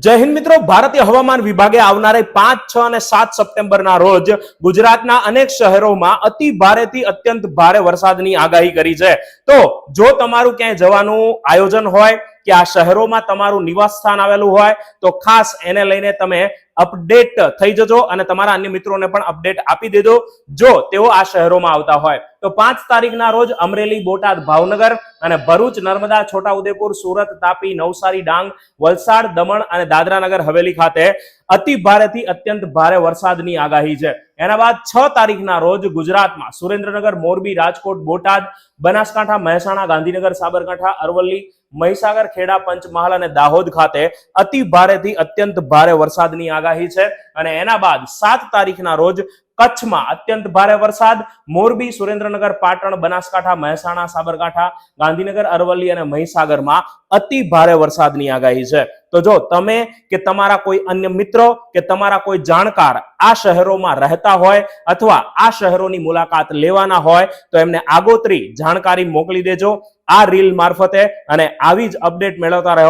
જય હિન્દ મિત્રો, ભારતીય હવામાન વિભાગે આવનારે 5, 6 અને 7 સપ્ટેમ્બરના રોજ ગુજરાતના અનેક શહેરોમાં અતિ ભારેથી અત્યંત ભારે વરસાદની આગાહી કરી છે. તો જો તમારું ક્યાંય જવાનું આયોજન હોય કે આ શહેરોમાં તમારું નિવાસ સ્થાન આવેલું હોય તો ખાસ એને લઈને તમે અપડેટ થઈ જજો અને તમારા અન્ય મિત્રોને પણ અપડેટ આપી દેજો જો તેઓ આ શહેરોમાં આવતા હોય. તો 5 તારીખના રોજ અમરેલી, બોટાદ, ભાવનગર અને ભરૂચ, નર્મદા, છોટાઉદેપુર, સુરત, તાપી, નવસારી, ડાંગ, વલસાડ, દમણ અને દાદરા નગર હવેલી ખાતે અતિ ભારેથી અત્યંત ભારે વરસાદની આગાહી છે. એના બાદ 6 તારીખના રોજ ગુજરાતમાં સુરેન્દ્રનગર, મોરબી, રાજકોટ, બોટાદ, બનાસકાંઠા, મહેસાણા, ગાંધીનગર, સાબરકાંઠા, અરવલ્લી, મહીસાગર, ખેડા, પંચમહાલ અને દાહોદ ખાતે અતિ ભારેથી અત્યંત ભારે વરસાદની આગાહી છે. અને એના બાદ 7 તારીખના રોજ કચ્છમાં અત્યંત ભારે વરસાદ, મોરબી, સુરેન્દ્રનગર, પાટણ, બનાસકાંઠા, મહેસાણા, સાબરકાંઠા, ગાંધીનગર, અરવલ્લી અને મહીસાગરમાં અતિ ભારે વરસાદની આગાહી છે. તો જો તમે કે તમારા કોઈ અન્ય મિત્રો કે તમારા કોઈ જાણકાર આ શહેરોમાં રહેતા હોય અથવા આ શહેરોની મુલાકાત લેવાના હોય તો એમને આગોતરી જાણકારી મોકલી દેજો આ રીલ મારફતે અને આવી જ અપડેટ મેળવતા રહો.